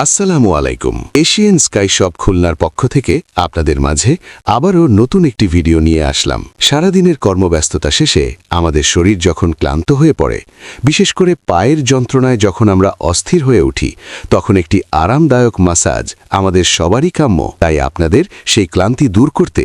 আসসালামু আলাইকুম। Asian sky shop খুলনার পক্ষ থেকে আপনাদের মাঝে আবারও নতুন একটি ভিডিও নিয়ে আসলাম। সারাদিনের কর্মব্যস্ততা শেষে আমাদের শরীর যখন ক্লান্ত হয়ে পড়ে, বিশেষ করে পায়ের যন্ত্রণায় যখন আমরা অস্থির হয়ে উঠি, তখন একটি আরামদায়ক মাসাজ আমাদের সবারই কাম্য। তাই আপনাদের সেই ক্লান্তি দূর করতে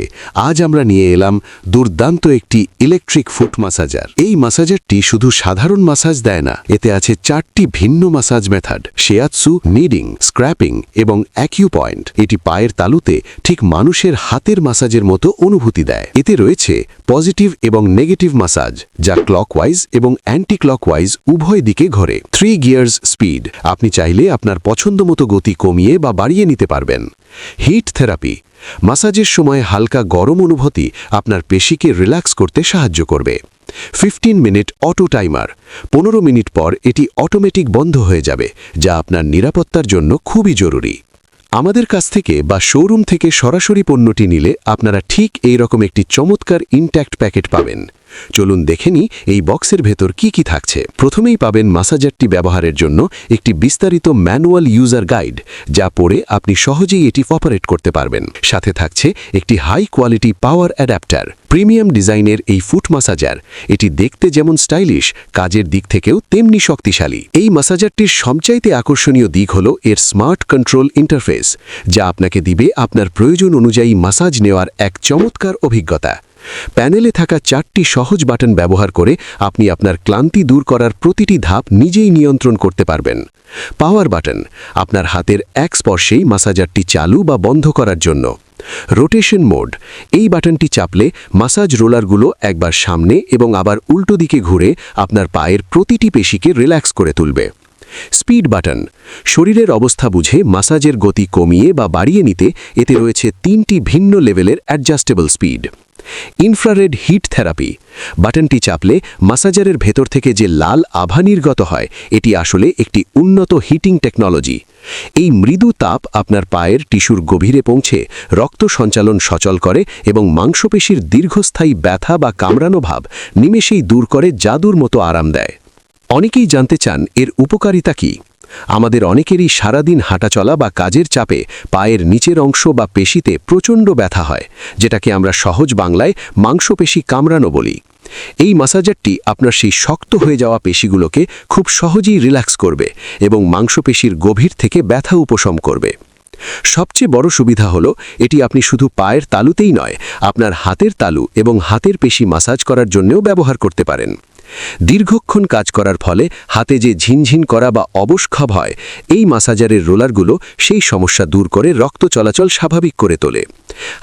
আজ আমরা নিয়ে এলাম দুর্দান্ত একটি ইলেকট্রিক ফুট মাসাজার। এই মাসাজারটি শুধু সাধারণ মাসাজ দেয় না, এতে আছে 4টি ভিন্ন মাসাজ মেথড: শিয়াৎসু, নিডিং, স্ক্র্যাপিং এবং অ্যাকিউপয়েন্ট। এটি পায়ের তালুতে ঠিক মানুষের হাতের মাসাজের মতো অনুভূতি দেয়। এতে রয়েছে পজিটিভ এবং নেগেটিভ মাসাজ, যা ক্লকওয়াইজ এবং অ্যান্টি ক্লকওয়াইজ উভয় দিকে ঘোরে। 3 গিয়ার্স স্পিড, আপনি চাইলে আপনার পছন্দমতো গতি কমিয়ে বা বাড়িয়ে নিতে পারবেন। হিট থেরাপি, মাসাজের সময় হালকা গরম অনুভূতি আপনার পেশিকে রিল্যাক্স করতে সাহায্য করবে। 15 মিনিট অটো টাইমার, 15 মিনিট পর এটি অটোমেটিক বন্ধ হয়ে যাবে, যা আপনার নিরাপত্তার জন্য খুবই জরুরি। আমাদের কাছ থেকে বা শোরুম থেকে সরাসরি পণ্যটি নিলে আপনারা ঠিক এই রকম একটি চমৎকার ইনট্যাক্ট প্যাকেট পাবেন। চলুন দেখে নিই এই বক্সের ভেতর কি কি থাকছে। প্রথমেই পাবেন মাসাজারটি ব্যবহারের জন্য একটি বিস্তারিত ম্যানুয়াল ইউজার গাইড, যা পড়ে আপনি সহজেই এটি অপারেট করতে পারবেন। সাথে থাকছে একটি high quality power adapter. Premium ডিজাইনের এই ফুট মাসাজার, এটি দেখতে যেমন স্টাইলিশ, কাজের দিক থেকেও তেমনি শক্তিশালী। এই মাসাজারটির সবচাইতে আকর্ষণীয় দিক হল এর স্মার্ট কন্ট্রোল ইন্টারফেস, যা আপনাকে দিবে আপনার প্রয়োজন অনুযায়ী মাসাজ নেওয়ার এক চমৎকার অভিজ্ঞতা। প্যানেলে থাকা 4টি সহজ বাটন ব্যবহার করে আপনি আপনার ক্লান্তি দূর করার প্রতিটি ধাপ নিজেই নিয়ন্ত্রণ করতে পারবেন। পাওয়ার বাটন, আপনার হাতের এক স্পর্শেই মাসাজারটি চালু বা বন্ধ করার জন্য। রোটেশন মোড, এই বাটনটি চাপলে মাসাজ রোলারগুলো একবার সামনে এবং আবার উল্টো দিকে ঘুরে আপনার পায়ের প্রতিটি পেশিকে রিল্যাক্স করে তুলবে। স্পিড বাটন, শরীরের অবস্থা বুঝে মাসাজের গতি কমিয়ে বা বাড়িয়ে নিতে এতে রয়েছে 3টি ভিন্ন লেভেলের adjustable speed. Infrared heat therapy, বাটনটি চাপলে মাসাজারের ভেতর থেকে যে লাল আভা নির্গত হয়, এটি আসলে একটি উন্নত হিটিং টেকনোলজি। এই মৃদু তাপ আপনার পায়ের টিস্যুর গভীরে পৌঁছে রক্ত সঞ্চালন সচল করে এবং মাংসপেশির দীর্ঘস্থায়ী ব্যথা বা কামড়ানো ভাব নিমেষেই দূর করে জাদুর মতো আরাম দেয়। অনেকেই জানতে চান এর উপকারিতা কী। আমাদের অনেকেরই সারাদিন হাঁটাচলা বা কাজের চাপে পায়ের নিচের অংশ বা পেশিতে প্রচণ্ড ব্যথা হয়, যেটাকে আমরা সহজ বাংলায় মাংসপেশি কামড়ানো বলি। এই মাসাজারটি আপনার সেই শক্ত হয়ে যাওয়া পেশিগুলোকে খুব সহজেই রিল্যাক্স করবে এবং মাংসপেশির গভীর থেকে ব্যথা উপশম করবে। সবচেয়ে বড় সুবিধা হলো এটি আপনি শুধু পায়ের তালুতেই নয়, আপনার হাতের তালু এবং হাতের পেশি মাসাজ করার জন্যও ব্যবহার করতে পারেন। দীর্ঘক্ষণ কাজ করার ফলে হাতে যে ঝিনঝিন করা বা অবস্ক্ষভ হয়, এই মাসাজারের রোলারগুলো সেই সমস্যা দূর করে রক্ত চলাচল স্বাভাবিক করে তোলে।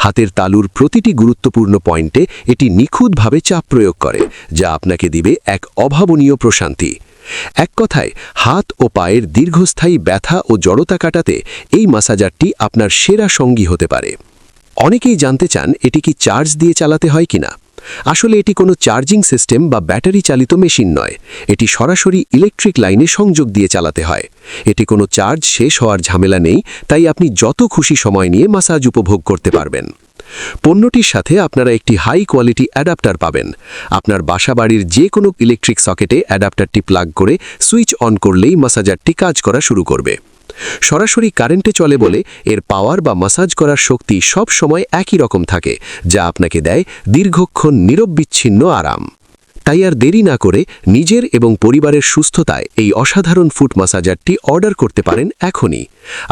হাতের তালুর প্রতিটি গুরুত্বপূর্ণ পয়েন্টে এটি নিখুঁতভাবে চাপ প্রয়োগ করে, যা আপনাকে দিবে এক অভাবনীয় প্রশান্তি। এক কথায়, হাত ও পায়ের দীর্ঘস্থায়ী ব্যথা ও জড়তা কাটাতে এই মাসাজারটি আপনার সেরা সঙ্গী হতে পারে। অনেকেই জানতে চান এটি কি চার্জ দিয়ে চালাতে হয় কিনা। আসলে এটি কোনো চার্জিং সিস্টেম বা ব্যাটারি চালিত মেশিন নয়, এটি সরাসরি ইলেকট্রিক লাইনে সংযোগ দিয়ে চালাতে হয়। এটি কোনো চার্জ শেষ হওয়ার ঝামেলা নেই, তাই আপনি যত খুশি সময় নিয়ে মাসাজ উপভোগ করতে পারবেন। পণ্যটির সাথে আপনারা একটি হাই কোয়ালিটি অ্যাডাপ্টার পাবেন। আপনার বাসাবাড়ির যে কোনো ইলেকট্রিক সকেটে অ্যাডাপ্টারটি প্লাগ করে সুইচ অন করলেই মাসাজারটি কাজ করা শুরু করবে। সরাসরি কারেন্টে চলে বলে এর পাওয়ার বা মাসাজ করার শক্তি সব সময় একই রকম থাকে, যা আপনাকে দেয় দীর্ঘক্ষণ নিরবচ্ছিন্ন আরাম। তাই আর দেরি না করে নিজের এবং পরিবারের সুস্থতায় এই অসাধারণ ফুট মাসাজারটি অর্ডার করতে পারেন এখনই।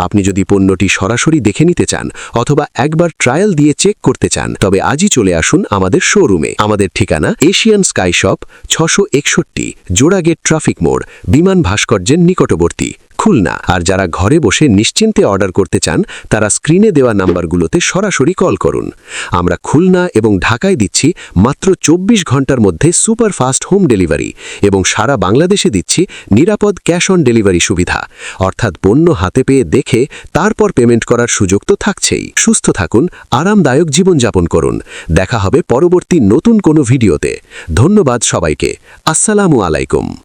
আপনি যদি পণ্যটি সরাসরি দেখে নিতে চান অথবা একবার ট্রায়াল দিয়ে চেক করতে চান, তবে আজই চলে আসুন আমাদের শোরুমে। আমাদের ঠিকানা Asian sky shop, 661 Jora Gate traffic মোড়, বিমান ভাস্কর্যের নিকটবর্তী, খুলনা। আর যারা ঘরে বসে নিশ্চিন্তে অর্ডার করতে চান, তারা স্ক্রিনে দেওয়া নাম্বারগুলোতে সরাসরি কল করুন। আমরা খুলনা এবং ঢাকায় দিচ্ছি মাত্র 24 ঘন্টার মধ্যে সুপার ফাস্ট হোম ডেলিভারি এবং সারা বাংলাদেশে দিচ্ছি নিরাপদ ক্যাশ অন ডেলিভারি সুবিধা, অর্থাৎ পণ্য হাতে পেয়ে দেখে তারপর পেমেন্ট করার সুযোগ তো থাকছেই। সুস্থ থাকুন, আরামদায়ক জীবনযাপন করুন। দেখা হবে পরবর্তী নতুন কোনো ভিডিওতে। ধন্যবাদ সবাইকে। আসসালামু আলাইকুম।